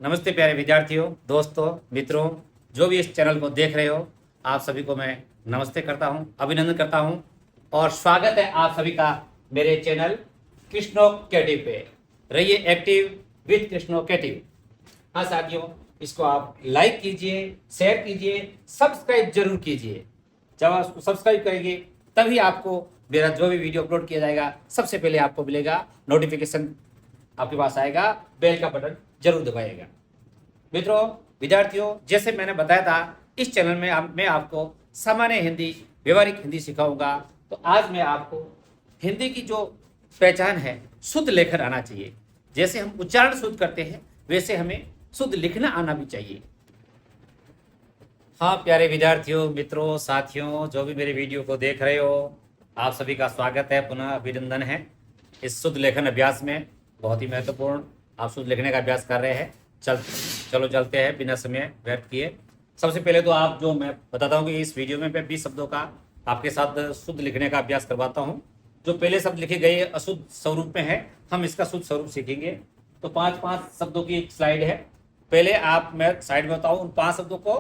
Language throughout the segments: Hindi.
नमस्ते प्यारे विद्यार्थियों, दोस्तों, मित्रों, जो भी इस चैनल को देख रहे हो, आप सभी को मैं नमस्ते करता हूं, अभिनंदन करता हूं और स्वागत है आप सभी का मेरे चैनल कृष्णोकेटिव पे। रहिए एक्टिव विद कृष्णोकेटिव। हाँ साथियों, इसको आप लाइक कीजिए, शेयर कीजिए, सब्सक्राइब जरूर कीजिए। जब आप सब्सक्राइब करेंगे तभी आपको मेरा जो भी वीडियो अपलोड किया जाएगा सबसे पहले आपको मिलेगा, नोटिफिकेशन आपके पास आएगा, बेल का बटन जरूर दबाइएगा। मित्रों, विद्यार्थियों, जैसे मैंने बताया था इस चैनल में मैं आपको सामान्य हिंदी, व्यवहारिक हिंदी सिखाऊंगा। तो आज मैं आपको हिंदी की जो पहचान है, शुद्ध लेखन आना चाहिए। जैसे हम उच्चारण शुद्ध करते हैं वैसे हमें शुद्ध लिखना आना भी चाहिए। हाँ प्यारे विद्यार्थियों, मित्रों, साथियों, जो भी मेरे वीडियो को देख रहे हो, आप सभी का स्वागत है, पुनः अभिनंदन है इस शुद्ध लेखन अभ्यास में। बहुत ही महत्वपूर्ण आप शुद्ध लिखने का अभ्यास कर रहे हैं। चलो चलते हैं बिना समय व्यर्थ किए। सबसे पहले तो आप जो मैं बताता हूँ कि इस वीडियो में मैं 20 शब्दों का आपके साथ शुद्ध लिखने का अभ्यास करवाता हूँ। जो पहले शब्द लिखे गए अशुद्ध स्वरूप में है, हम इसका शुद्ध स्वरूप सीखेंगे। तो 5-5 शब्दों की एक स्लाइड है। पहले मैं साइड में बताऊँ, उन 5 शब्दों को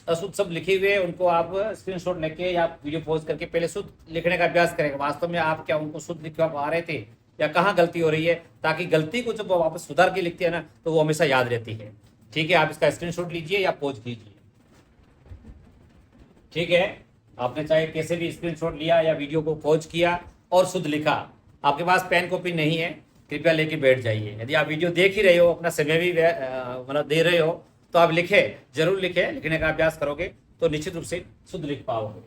अशुद्ध शब्द लिखे हुए उनको आप स्क्रीनशॉट लेके या वीडियो पॉज करके पहले शुद्ध लिखने का अभ्यास करेंगे। वास्तव में आप क्या उनको शुद्ध लिख पा रहे थे या कहाँ गलती हो रही है, ताकि गलती को जब वो वापस सुधार के लिखते हैं ना तो वो हमेशा याद रहती है। ठीक है, आप इसका स्क्रीनशॉट लीजिए या पॉज कीजिए। ठीक है, आपने चाहे कैसे भी स्क्रीनशॉट लिया या वीडियो को पॉज किया और शुद्ध लिखा। आपके पास पेन कॉपी नहीं है, कृपया लेके बैठ जाइए। यदि आप वीडियो देख ही रहे हो, अपना समय भी मतलब दे रहे हो, तो आप लिखे, जरूर लिखे। लिखने का अभ्यास करोगे तो निश्चित रूप से शुद्ध लिख पाओगे।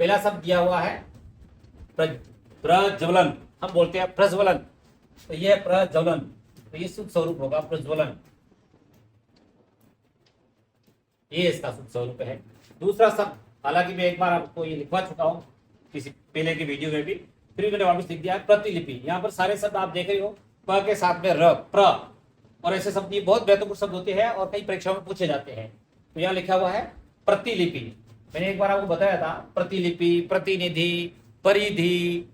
पहला शब्द दिया हुआ है प्रज्वलन। हम बोलते हैं प्रज्वलन, तो यह प्रज्वलन, तो ये शुद्ध स्वरूप होगा प्रज्वलन। ये इसका शुद्ध स्वरूप है। दूसरा शब्द, हालांकि मैं एक बार आपको ये लिखवा चुका हूं किसी पहले की वीडियो में भी, फिर मैंने वापस लिख दिया है, प्रतिलिपि। यहाँ पर सारे शब्द आप देख रहे हो, प के साथ में र, प्र और ऐसे शब्द, ये बहुत महत्वपूर्ण शब्द होते हैं और कई परीक्षाओं में पूछे जाते हैं। तो यहाँ लिखा हुआ है प्रतिलिपि। मैंने एक बार आपको बताया था, प्रतिलिपि, प्रतिनिधि, परिधि,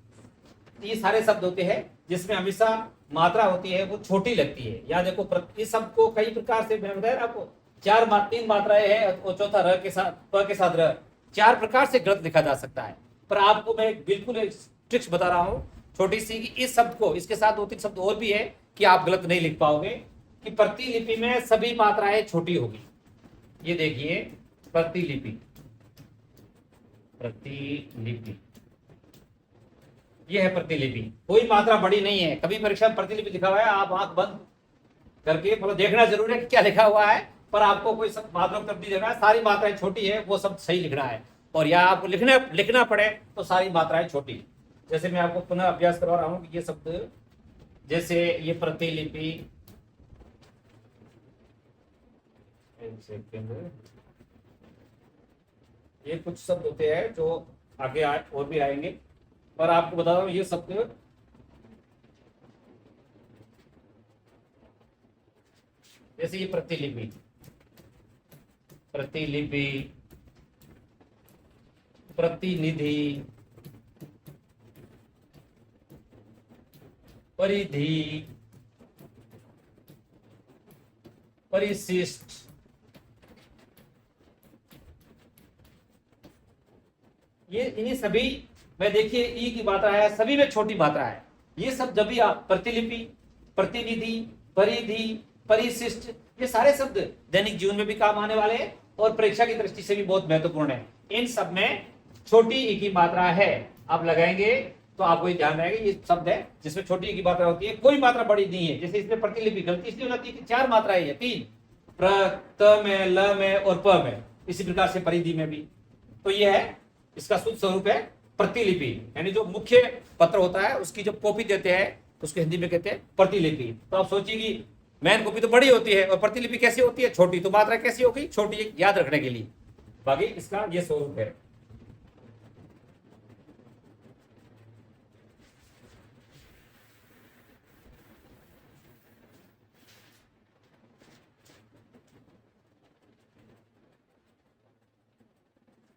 ये सारे शब्द होते हैं जिसमें हमेशा मात्रा होती है वो छोटी लगती है। यहाँ देखो, इस शब्द को कई प्रकार से मैंने बताया आपको, 3 मात्राएं हैं और चौथा र के साथ, प के साथ र, 4 प्रकार से गलत लिखा जा सकता है। पर आपको मैं बिल्कुल एक ट्रिक्स बता रहा हूँ छोटी सी, कि इस शब्द को, इसके साथ 2-3 शब्द और भी है कि आप गलत नहीं लिख पाओगे, कि प्रतिलिपि में सभी मात्राएं छोटी होगी। ये देखिए, प्रतिलिपि, प्रतिलिपि, ये है प्रतिलिपि। कोई मात्रा बड़ी नहीं है। कभी परीक्षा में प्रतिलिपि लिखा हुआ है, आप आंख बंद करके मतलब देखना जरूर है कि क्या लिखा हुआ है, पर आपको कोई सब मात्रा तरफ नहीं देना है। सारी मात्राएं छोटी है, वो सब सही लिखना है। और या आपको लिखना पड़े तो सारी मात्राएं छोटी। जैसे मैं आपको पुनः अभ्यास करवा रहा हूं कि ये शब्द, जैसे ये प्रतिलिपि, ये कुछ शब्द होते हैं जो आगे और भी आएंगे, पर आपको बता रहा हूं ये शब्द, जैसे ये प्रतिलिपि, प्रतिलिपि, प्रतिनिधि, परिधि, परिशिष्ट, ये इन्हीं सभी में देखिए ई की मात्रा है, सभी में छोटी मात्रा है। ये सब जब भी आप प्रतिलिपि, प्रतिनिधि, परिधि, परिशिष्ट, ये सारे शब्द दैनिक जीवन में भी काम आने वाले हैं और परीक्षा की दृष्टि से भी बहुत महत्वपूर्ण है। इन सब में छोटी ई की मात्रा है। आप लगाएंगे तो आपको ध्यान रहेगा, ये शब्द है जिसमें छोटी ई की मात्रा होती है, कोई मात्रा बड़ी नहीं है। जैसे इसमें प्रतिलिपि गलती इसलिए होती है कि 4 मात्राएं है, 3, प्र, त में, ल में और प में। इसी प्रकार से परिधि में भी। तो ये है, इसका शुद्ध स्वरूप है प्रतिलिपि, यानी जो मुख्य पत्र होता है उसकी जब कॉपी देते हैं उसको हिंदी में कहते हैं प्रतिलिपि। तो आप सोचिए कि मेन कॉपी तो बड़ी होती है और प्रतिलिपि कैसी होती है, छोटी। तो मात्रा कैसी होगी, छोटी, याद रखने के लिए। बाकी इसका ये स्वरूप है।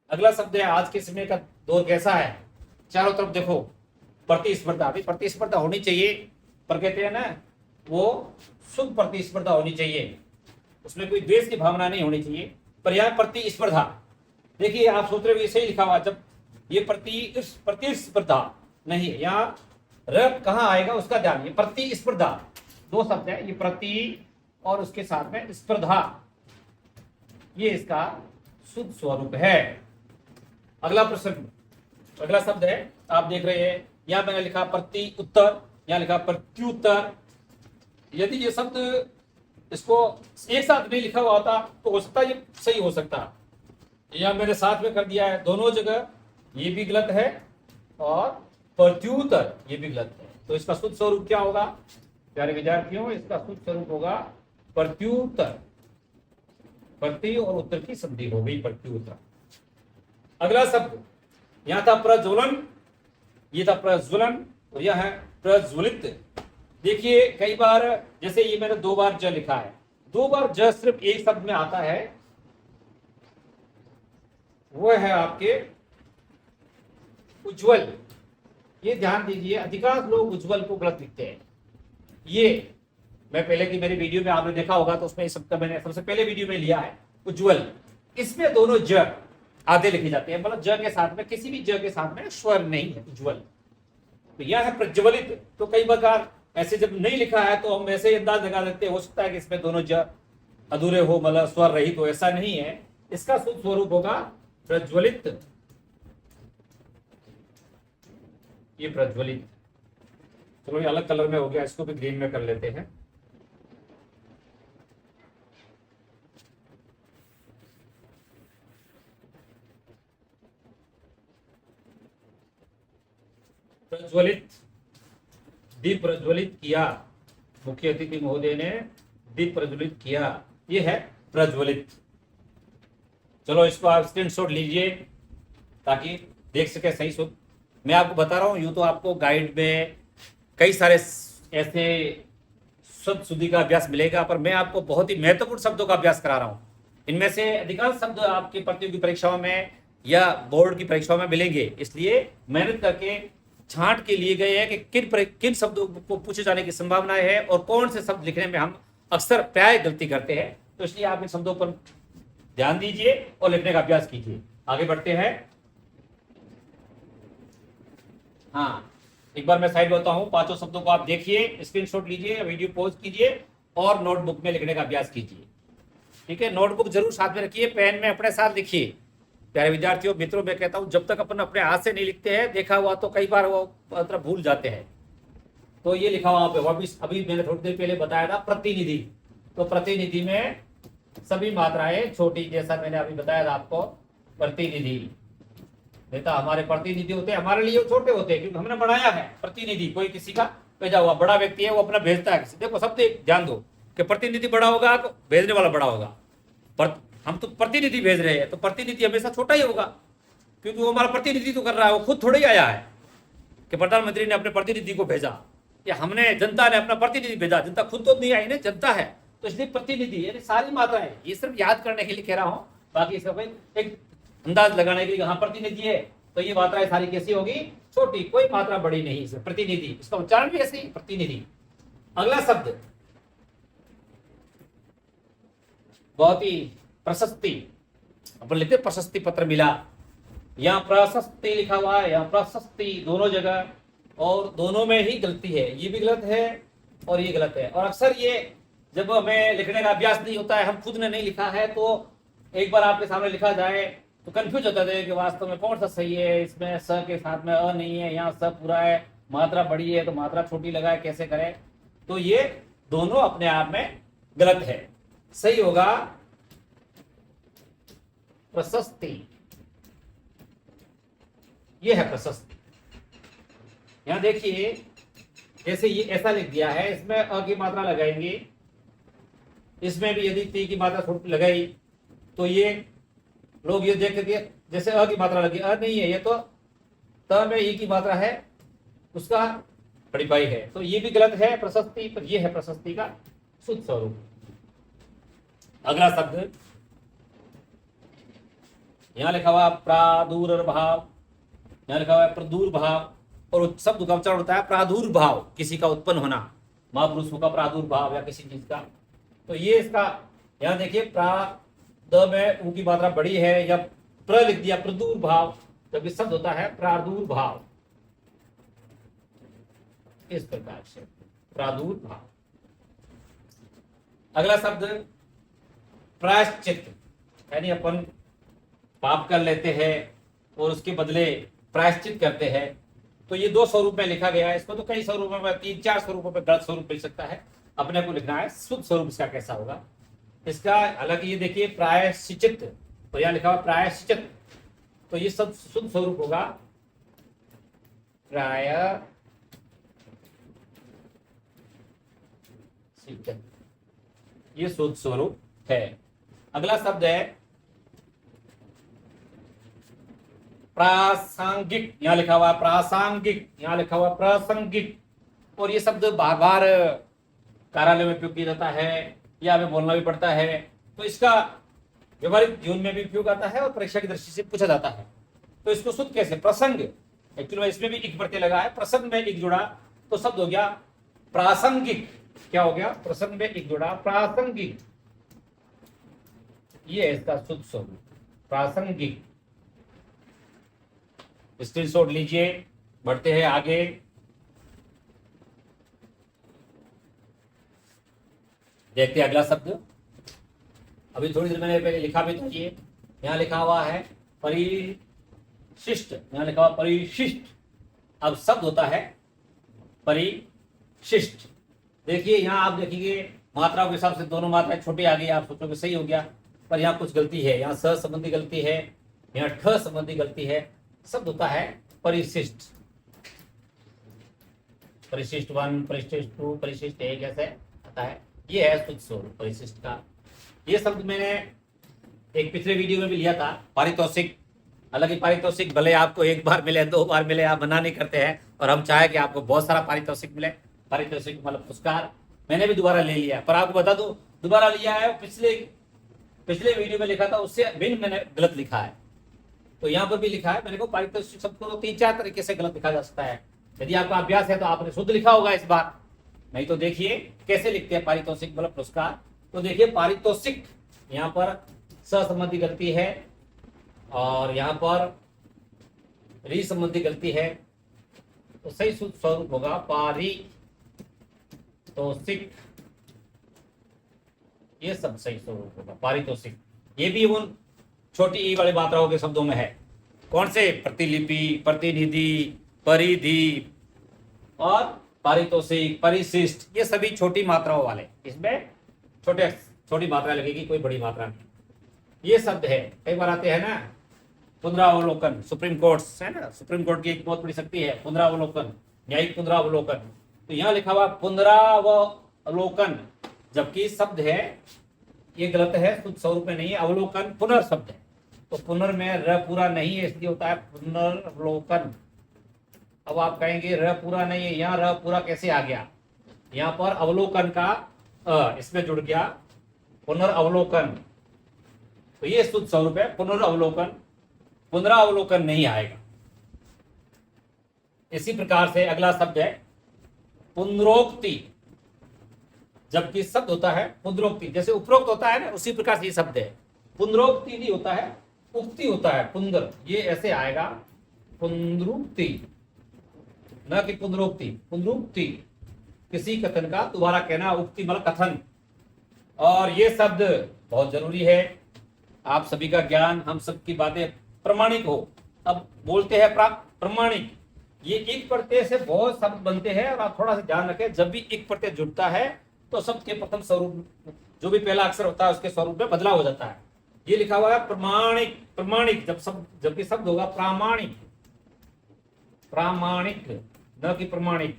अगला शब्द है, आज के समय का दौर कैसा है, चारों तरफ देखो प्रतिस्पर्धा। अभी प्रतिस्पर्धा होनी चाहिए, पर कहते हैं ना वो शुद्ध प्रतिस्पर्धा होनी चाहिए, उसमें कोई द्वेष की भावना नहीं होनी चाहिए। पर यहाँ प्रतिस्पर्धा, देखिए आप सोच रहे हो ये सही लिखा हुआ, जब ये प्रतिस्पर्धा नहीं है, यहाँ र कहाँ आएगा उसका ध्यान। ये प्रतिस्पर्धा दो शब्द है, ये प्रति और उसके साथ में स्पर्धा, ये इसका शुद्ध स्वरूप है। अगला प्रश्न, अगला शब्द है, आप देख रहे हैं यहां मैंने लिखा प्रति उत्तर, यहां लिखा प्रत्युत्तर। यदि ये शब्द इसको एक साथ नहीं लिखा हुआ होता तो हो सकता है ये सही हो सकता, यह मैंने साथ में कर दिया है। दोनों जगह ये भी गलत है और प्रत्युत्तर ये भी गलत है। तो इसका शुद्ध स्वरूप क्या होगा प्यारे विद्यार्थियों? इसका शुद्ध स्वरूप होगा प्रत्युत्तर। प्रति और उत्तर की संधि हो गई प्रत्युत्तर। अगला शब्द, यहां था प्रज्वलन, ये था प्रज्वलन और यह है प्रज्वलित। देखिए कई बार, जैसे ये मैंने 2 बार ज लिखा है, 2 बार ज सिर्फ एक शब्द में आता है, वो है आपके उज्जवल। ये ध्यान दीजिए, अधिकांश लोग उज्जवल को गलत लिखते हैं। ये मैं पहले की मेरी वीडियो में आपने देखा होगा, तो उसमें इस शब्द मैंने सबसे पहले वीडियो में लिया है उज्जवल। इसमें दोनों ज आधे लिखे जाते हैं, मतलब ज के साथ में, किसी भी ज के साथ में स्वर नहीं है, उज्जवल। तो यह है प्रज्वलित। तो कई बार ऐसे जब नहीं लिखा है तो हम ऐसे ही अंदाज लगा देते हैं, हो सकता है कि इसमें दोनों ज अधूरे हो, मतलब स्वर रहित हो, ऐसा नहीं है। इसका शुद्ध स्वरूप होगा प्रज्वलित। ये प्रज्वलित। चलो ये अलग कलर में हो गया, इसको भी ग्रीन में कर लेते हैं। प्रज्वलित, दीप प्रज्वलित किया, मुख्य अतिथि महोदय ने दीप प्रज्वलित किया, ये है प्रज्वलित। चलो इसको आप स्क्रीनशॉट लीजिए ताकि देख सके सही शुद्ध। मैं आपको बता रहा हूं, यूं तो आपको गाइड में कई सारे ऐसे शुद्ध शुद्धि का अभ्यास मिलेगा, पर मैं आपको बहुत ही महत्वपूर्ण शब्दों का अभ्यास करा रहा हूं। इनमें से अधिकांश शब्द आपकी प्रतियोगी परीक्षाओं में या बोर्ड की परीक्षाओं में मिलेंगे, इसलिए मेहनत करके छांट के लिए गए हैं कि किन शब्दों को पूछे जाने की संभावनाएं है और कौन से शब्द लिखने में हम अक्सर प्राय गलती करते हैं। तो इसलिए आप इन शब्दों पर ध्यान दीजिए और लिखने का अभ्यास कीजिए। आगे बढ़ते हैं। हाँ, एक बार मैं साइड बताता हूं, 5 शब्दों को आप देखिए, स्क्रीनशॉट लीजिए, वीडियो पॉज कीजिए और नोटबुक में लिखने का अभ्यास कीजिए। ठीक है, नोटबुक जरूर साथ में रखिए, पेन में अपने साथ लिखिए। प्यारे विद्यार्थियों मित्रों, मैं कहता हूं जब तक अपन अपने हाथ से नहीं लिखते हैं, देखा हुआ तो कई बार वो मतलब भूल जाते हैं। तो ये लिखा हुआ अभी मैंने थोड़ी देर पहले बताया था प्रतिनिधि। तो प्रतिनिधि में सभी मात्राएं छोटी, जैसा मैंने अभी बताया था आपको। प्रतिनिधि नेता हमारे प्रतिनिधि होते हैं, हमारे लिए छोटे होते हैं क्योंकि हमने बनाया है प्रतिनिधि। कोई किसी का भेजा हुआ बड़ा व्यक्ति है, वो अपना भेजता है किसी। देखो सब ध्यान दो कि प्रतिनिधि बड़ा होगा तो भेजने वाला बड़ा होगा, पर हम तो प्रतिनिधि भेज रहे हैं तो प्रतिनिधि हमेशा छोटा ही होगा, क्योंकि वो हमारा प्रतिनिधि तो कर रहा है, वो खुद थोड़ा ही आया है कि प्रधानमंत्री ने अपने प्रतिनिधि को भेजा, या हमने जनता ने अपना प्रतिनिधि भेजा। जनता खुद तो नहीं आई ना, जनता है। तो इसलिए प्रतिनिधि यानी सारी मात्राएं, ये सिर्फ याद करने के लिए कह रहा हूं, बाकी इसका एक अंदाज लगाने के लिए कहा प्रतिनिधि है तो ये मात्राएं सारी कैसी होगी? छोटी, कोई मात्रा बड़ी नहीं। इसमें प्रतिनिधि, इसका उच्चारण भी ऐसे ही, प्रतिनिधि। अगला शब्द बहुत ही प्रशस्ति, अपन लिखते प्रशस्ति पत्र मिला, यहाँ प्रशस्ति लिखा हुआ है, यहाँ प्रशस्ति, दोनों जगह, और दोनों में ही गलती है। ये भी गलत है और ये गलत है। और अक्सर ये जब हमें लिखने का अभ्यास नहीं होता है, हम खुद ने नहीं लिखा है, तो एक बार आपके सामने लिखा जाए तो कंफ्यूज होता है कि वास्तव में कौन सा सही है। इसमें स के साथ में अ नहीं है, यहाँ स पूरा है, मात्रा बड़ी है तो मात्रा छोटी लगाए, कैसे करें? तो ये दोनों अपने आप में गलत है। सही होगा प्रशस्ति, ये है प्रशस्ति। यहां देखिए जैसे ये ऐसा लिख दिया है, इसमें अ की मात्रा लगाएंगे, इसमें भी यदि ती की मात्रा छोटी लगाई तो ये लोग ये देख के जैसे अ की मात्रा लगी, अ नहीं है ये, तो त में ई की मात्रा है, उसका बड़ी पाई है, तो ये भी गलत है प्रशस्ति, पर ये है प्रशस्ति का शुद्ध स्वरूप। अगला शब्द यहां लिखा हुआ प्रादुर्भाव, यहां लिखा हुआ है प्रदुर्भाव, और शब्द का उच्चारण होता है प्रादुर्भाव, किसी का उत्पन्न होना। महापुरुषों का प्रादुर्भाव या किसी चीज का। तो ये इसका यहाँ देखिए प्रा द में ऊ की मात्रा बड़ी है, या प्र लिख दिया प्रादुर्भाव, जब ये शब्द होता है प्रादुर्भाव, इस प्रकार से प्रादुर्भाव। अगला शब्द प्रायश्चित, यानी अपन पाप कर लेते हैं और उसके बदले प्रायश्चित करते हैं। तो ये 2 स्वरूप में लिखा गया है, इसको तो कई स्वरूपों में 3-4 स्वरूपों में गलत स्वरूप मिल सकता है, अपने को लिखना है शुद्ध स्वरूप इसका कैसा होगा। इसका हालांकि ये देखिए प्रायश्चित, तो यहाँ लिखा हुआ प्रायश्चित, तो ये सब शुद्ध स्वरूप होगा प्रायश्चित, ये शुद्ध स्वरूप है। अगला शब्द है प्रासंगिक, यहाँ लिखा हुआ प्रासंगिक, यहाँ लिखा हुआ प्रासंगिक, और ये शब्द बार बार कार्यालय में उपयोग किया जाता है या हमें बोलना भी पड़ता है, तो इसका व्यवहारिक जीवन में भी उपयोग आता है और परीक्षा की दृष्टि से पूछा जाता है। तो इसको शुद्ध कैसे, प्रसंग, एक्चुअली इसमें भी इक प्रत्यय लगा है, प्रसंग में इक जुड़ा तो शब्द हो गया प्रासंगिक। क्या हो गया, प्रसंग में इक जुड़ा प्रासंगिक, ये है इसका शुद्ध स्वरूप प्रासंगिक। स्क्रीनशॉट लीजिए, बढ़ते हैं आगे। देखते हैं अगला शब्द, अभी थोड़ी देर मैंने पहले लिखा भी था, ये यहाँ लिखा हुआ है परिशिष्ट, यहाँ लिखा हुआ परिशिष्ट, अब शब्द होता है परिशिष्ट। देखिए यहाँ आप देखेंगे मात्राओं के हिसाब से दोनों मात्राएं छोटी आ गई, आप सोचोगे सही हो गया, पर यहाँ कुछ गलती है, यहाँ स संबंधी गलती है, यहाँ ठ संबंधी गलती है। शब्द होता है परिशिष्ट, परिशिष्ट 1, परिशिष्ट 2, परिशिष्ट 1 ऐसे आता है, ये है शुद्ध स्वरूप परिशिष्ट का। ये शब्द मैंने एक पिछले वीडियो में भी लिया था, पारितोषिक। हालांकि पारितोषिक भले आपको 1 बार मिले 2 बार मिले, आप मना नहीं करते हैं, और हम चाहे कि आपको बहुत सारा पारितोषिक मिले, पारितोषिक मतलब पुरस्कार, मैंने भी दोबारा ले लिया, पर आपको बता दूं दोबारा लिया है, पिछले वीडियो में लिखा था उससे भिन्न मैंने गलत लिखा है, तो यहाँ पर भी लिखा है। मैंने को पारितोषिक शब्द को 3-4 तरीके से गलत लिखा जा सकता है। यदि आपका अभ्यास है तो आपने शुद्ध लिखा होगा इस बार, नहीं तो देखिए कैसे लिखते हैं पारितोषिक मतलब पुरस्कार। तो देखिए पारितोषिक, यहाँ पर स संबंधी गलती है और यहाँ पर री संबंधी गलती है, तो सही शुद्ध स्वरूप होगा पारितोषिक, ये सब सही स्वरूप होगा पारितोषिक। ये भी उन छोटी ई वाले मात्राओं के शब्दों में है। कौन से, प्रतिलिपि, प्रतिनिधि, परिधि और पारितोषिक, परिशिष्ट, ये सभी छोटी मात्राओं वाले, इसमें छोटी मात्रा लगेगी, कोई बड़ी मात्रा नहीं। ये शब्द है, कई बार आते हैं ना, पुनरावलोकन, सुप्रीम कोर्ट है ना, सुप्रीम कोर्ट की एक बहुत बड़ी शक्ति है पुनरावलोकन, न्यायिक पुनरावलोकन। तो यहाँ लिखा हुआ पुनरावलोकन, जबकि शब्द है ये गलत है, शुद्ध स्वरूप में नहीं है, अवलोकन पुनर् शब्द है, तो पुनर् में र पूरा नहीं है, इसलिए होता है पुनर्वलोकन। अब आप कहेंगे र पूरा नहीं है, यहाँ र पूरा कैसे आ गया, यहाँ पर अवलोकन का इसमें जुड़ गया पुनर्अवलोकन, तो ये शुद्ध स्वरूप है पुनर्अवलोकन, पुनरावलोकन नहीं आएगा। इसी प्रकार से अगला शब्द है पुनरोक्ति, जबकि शब्द होता है पुनरोक्ति, जैसे उपरोक्त होता है ना, उसी प्रकार से ये शब्द है। पुनरोक्ति नहीं होता है, उक्ति होता है, पुनर, ये ऐसे आएगा पुनरुक्ति, न कि पुनरोक्ति। पुनरुक्ति किसी कथन का दोबारा कहना, उक्ति मतलब कथन, और ये शब्द बहुत जरूरी है, आप सभी का ज्ञान, हम सब की बातें प्रमाणिक हो। अब बोलते हैं प्रमाणिक, ये एक प्रत्यय से बहुत शब्द बनते हैं, और आप थोड़ा सा ध्यान रखें, जब भी एक प्रत्यय जुड़ता है तो शब्द के प्रथम स्वरूप, जो भी पहला अक्षर होता है उसके स्वरूप में बदलाव हो जाता है। ये लिखा हुआ है प्रमाणिक, प्रमाणिक जबकि शब्द होगा प्रामाणिक, प्रामाणिक न कि प्रमाणिक।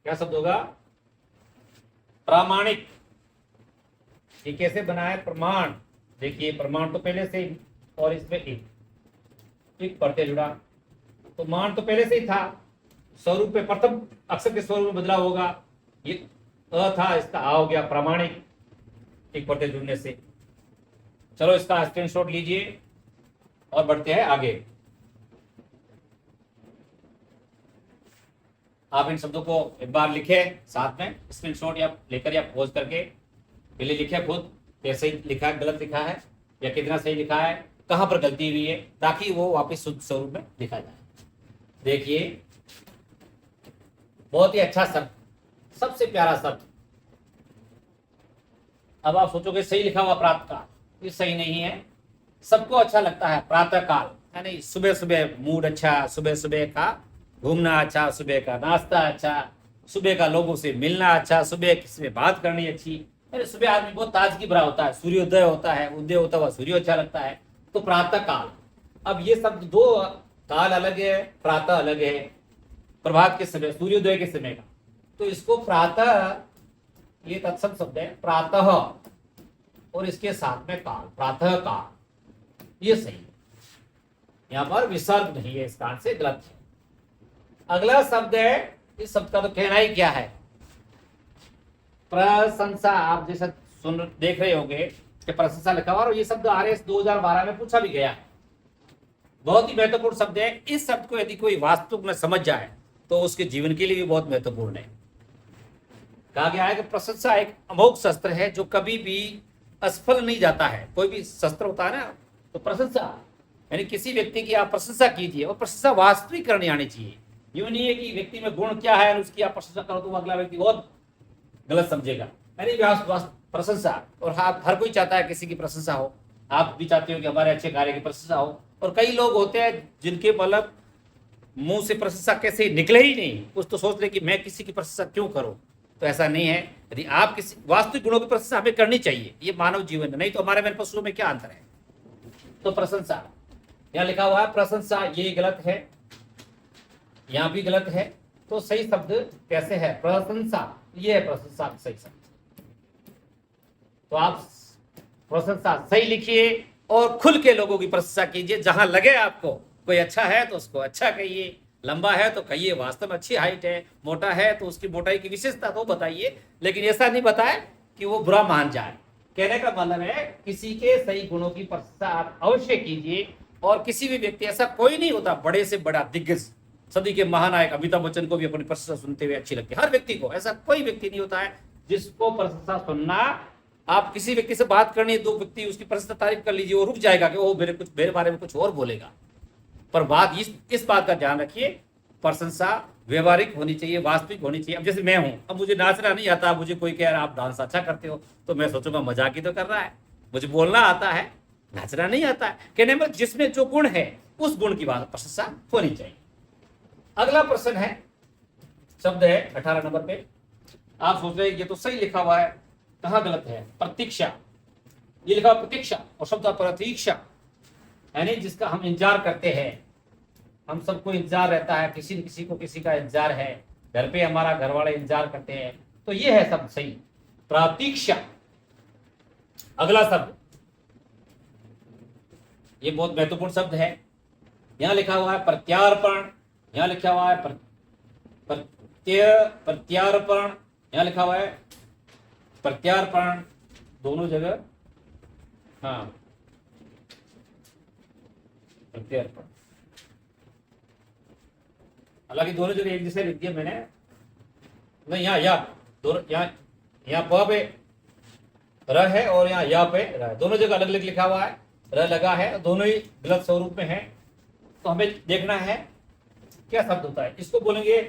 क्या शब्द होगा, प्रामाणिक। ये कैसे बना है, प्रमाण, देखिए प्रमाण तो पहले से ही, और इसमें एक प्रत्यय जुड़ा, तो मान तो पहले से ही था, स्वरूप पे प्रथम अक्षर के स्वरूप में बदलाव होगा, ये अ था, इसका आ हो गया प्रामाणिक, एक प्रत्यय जुड़ने से। चलो इसका स्क्रीनशॉट लीजिए और बढ़ते हैं आगे। आप इन शब्दों को एक बार लिखे साथ में, स्क्रीनशॉट या लेकर या पोज करके पहले लिखे खुद, कैसे लिखा है, गलत लिखा है या कितना सही लिखा है, कहाँ पर गलती हुई है, ताकि वो वापस शुद्ध स्वरूप में लिखा जाए। देखिए, बहुत ही अच्छा शब्द, सबसे प्यारा शब्द। अब आप सोचोगे सही लिखा हुआ प्रातः काल, ये सही नहीं है। सबको अच्छा लगता है प्रातः काल, यानी सुबह सुबह मूड अच्छा, सुबह सुबह का घूमना अच्छा, सुबह का नाश्ता अच्छा, सुबह का लोगों से मिलना अच्छा, सुबह किसी से बात करनी अच्छी। अरे सुबह आदमी बहुत ताजगी भरा होता है, सूर्योदय होता है, उदय होता हुआ सूर्य अच्छा लगता है, तो प्रातः काल। अब ये शब्द दो, काल अलग है, प्रातः अलग है, प्रभात के समय, सूर्योदय के समय का। तो इसको प्रातः, ये तत्सम शब्द है प्रातः, और इसके साथ में काल, प्रातः काल, ये सही है। यहां पर विसर्ग नहीं है, इस कारण से गलत है। अगला शब्द है, इस शब्द का तो कहना ही क्या है, प्रशंसा। आप जैसा सुन देख रहे होंगे कि प्रशंसा लिखा हुआ, और ये शब्द आरएस 2012 में पूछा भी गया है। बहुत ही महत्वपूर्ण शब्द है। इस शब्द को यदि कोई वास्तविक में समझ जाए तो उसके जीवन के लिए भी बहुत महत्वपूर्ण है। कहा गया है कि प्रशंसा एक अमोघ शस्त्र है जो कभी भी असफल नहीं जाता है। कोई भी शस्त्र होता है ना, तो प्रशंसा यानी किसी व्यक्ति की आप प्रशंसा कीजिए, और प्रशंसा वास्तविक करनी आनी चाहिए। यूं नहीं है कि व्यक्ति में गुण क्या है और उसकी आप प्रशंसा करो तो अगला व्यक्ति बहुत गलत समझेगा। यानी प्रशंसा, और हर कोई चाहता है किसी की प्रशंसा हो, आप भी चाहते हो कि हमारे अच्छे कार्य की प्रशंसा हो। और कई लोग होते हैं जिनके मतलब मुंह से प्रशंसा कैसे निकले ही नहीं, कुछ तो सोच रहे कि मैं किसी की प्रशंसा क्यों करूं। तो ऐसा नहीं है। यदि आप किसी वास्तविक गुणों की प्रशंसा हमें करनी चाहिए, ये मानव जीवन है, नहीं तो हमारे मेरे पशुओं में क्या अंतर है। तो प्रशंसा यहां लिखा हुआ है प्रशंसा, ये गलत है, यहां भी गलत है। तो सही शब्द कैसे है, प्रशंसा, ये है प्रशंसा सही शब्द। तो आप प्रशंसा सही लिखिए और खुल के लोगों की प्रशंसा कीजिए। जहां लगे आपको कोई अच्छा है तो उसको अच्छा कहिए, लंबा है तो कहिए वास्तव में अच्छी हाइट है, मोटा है तो उसकी मोटाई की विशेषता तो बताइए, लेकिन ऐसा नहीं बताए कि वो बुरा मान जाए। कहने का मतलब है किसी के सही गुणों की प्रशंसा आप अवश्य कीजिए। और किसी भी व्यक्ति, ऐसा कोई नहीं होता बड़े से बड़ा दिग्गज, सदी के महानायक अमिताभ बच्चन को भी अपनी प्रशंसा सुनते हुए अच्छी लगती है। हर व्यक्ति को, ऐसा कोई व्यक्ति नहीं होता है जिसको प्रशंसा सुनना। आप किसी व्यक्ति से बात करनी है, दो व्यक्ति उसकी प्रशंसा तारीफ कर लीजिए, वो रुक जाएगा कि वो मेरे बारे में कुछ और बोलेगा। पर बात इस बात का ध्यान रखिए, प्रशंसा व्यवहारिक होनी चाहिए, वास्तविक होनी चाहिए। अब जैसे मैं हूं, अब मुझे नाचना नहीं आता, मुझे कोई कह रहा है आप डांस अच्छा करते हो, तो मैं सोचूंगा मजाक ही तो कर रहा है। मुझे बोलना आता है, नाचना नहीं आता है। कहने में जिसमें जो गुण है उस गुण की बात प्रशंसा होनी चाहिए। अगला प्रश्न है, शब्द है 18 नंबर पे। आप सोच रहे ये तो सही लिखा हुआ है, कहां गलत है। प्रतीक्षा, ये लिखा हुआ प्रतीक्षा, और शब्द प्रतीक्षा यानी जिसका हम इंतजार करते हैं। हम सबको इंतजार रहता है, किसी न किसी को किसी का इंतजार है, घर पे हमारा घर वाले इंतजार करते हैं, तो ये है शब्द सही, प्रतीक्षा। अगला शब्द, ये बहुत महत्वपूर्ण शब्द है। यहां लिखा हुआ है प्रत्यार्पण, यहां लिखा हुआ है प्रत्यार्पण, यहां लिखा हुआ है प्रत्यार्पण, दोनों जगह हाँ प्रत्यार्पण। हालांकि दोनों जगह एक जैसे लिख दिया मैंने, नहीं यहाँ या दोनों, यहाँ प पे र है और यहाँ या पे र है, दोनों जगह अलग अलग लिखा हुआ है, र लगा है, दोनों ही गलत स्वरूप में है। तो हमें देखना है क्या शब्द होता है। इसको बोलेंगे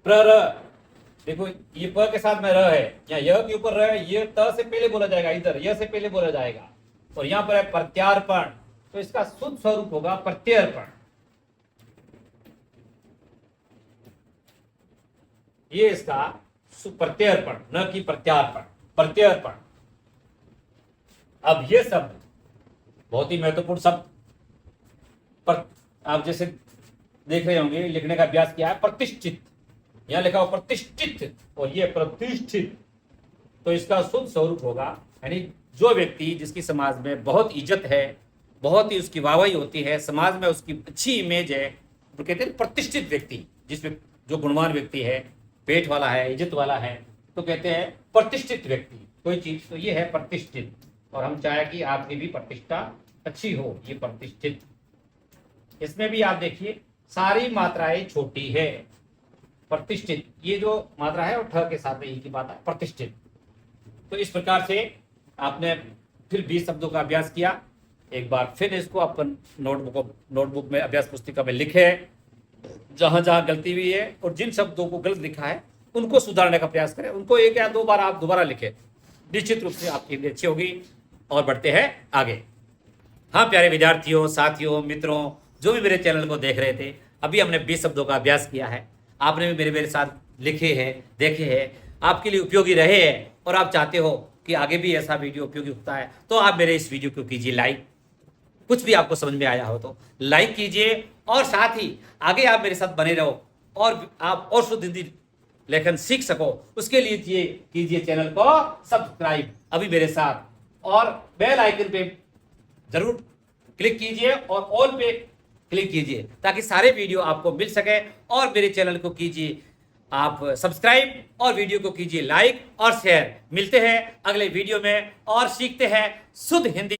प्र। देखो ये प के साथ में र है, यहाँ य के ऊपर र है, ये त से पहले बोला जाएगा, इधर य से पहले बोला जाएगा, और यहाँ पर है प्रत्यार्पण, तो इसका शुद्ध स्वरूप होगा प्रत्यर्पण। ये इसका प्रत्यर्पण, न कि प्रत्यार्पण, प्रत्यर्पण। अब ये शब्द बहुत ही महत्वपूर्ण शब्द, पर आप जैसे देख रहे होंगे लिखने का अभ्यास किया है, प्रतिष्ठित, यहां लिखा हुआ प्रतिष्ठित और ये प्रतिष्ठित, तो इसका शुद्ध स्वरूप होगा यानी जो व्यक्ति जिसकी समाज में बहुत इज्जत है, बहुत ही उसकी वाहवाही होती है, समाज में उसकी अच्छी इमेज है, तो कहते हैं प्रतिष्ठित व्यक्ति, जिसमें जो गुणवान व्यक्ति है, पेट वाला है, इज्जत वाला है, तो कहते हैं प्रतिष्ठित व्यक्ति कोई चीज, तो ये है प्रतिष्ठित। और हम चाहे कि आपकी भी प्रतिष्ठा अच्छी हो, ये प्रतिष्ठित। इसमें भी आप देखिए सारी मात्राएं छोटी है, प्रतिष्ठित, ये जो मात्रा है वो ठ के साथ में ई की बात है, प्रतिष्ठित। तो इस प्रकार से आपने फिर 20 शब्दों का अभ्यास किया। एक बार फिर इसको अपन नोटबुक में, अभ्यास पुस्तिका में लिखे, जहां जहां गलती हुई है और जिन शब्दों को गलत लिखा है उनको सुधारने का प्रयास करें। उनको एक या दो बार आप दोबारा लिखें, निश्चित रूप से आपकी हिंदी अच्छी होगी। और बढ़ते हैं आगे। हाँ प्यारे विद्यार्थियों, साथियों, मित्रों, जो भी मेरे चैनल को देख रहे थे, अभी हमने 20 शब्दों का अभ्यास किया है। आपने भी मेरे साथ लिखे हैं, देखे हैं, आपके लिए उपयोगी रहे हैं और आप चाहते हो कि आगे भी ऐसा वीडियो उपयोगी होता है, तो आप मेरे इस वीडियो को कीजिए लाइक। कुछ भी आपको समझ में आया हो तो लाइक कीजिए, और साथ ही आगे आप मेरे साथ बने रहो और आप और शुद्ध हिंदी लेखन सीख सको, उसके लिए कीजिए चैनल को सब्सक्राइब अभी मेरे साथ, और बेल आइकन पे जरूर क्लिक कीजिए और ऑल पे क्लिक कीजिए ताकि सारे वीडियो आपको मिल सके। और मेरे चैनल को कीजिए आप सब्सक्राइब और वीडियो को कीजिए लाइक और शेयर। मिलते हैं अगले वीडियो में और सीखते हैं शुद्ध हिंदी।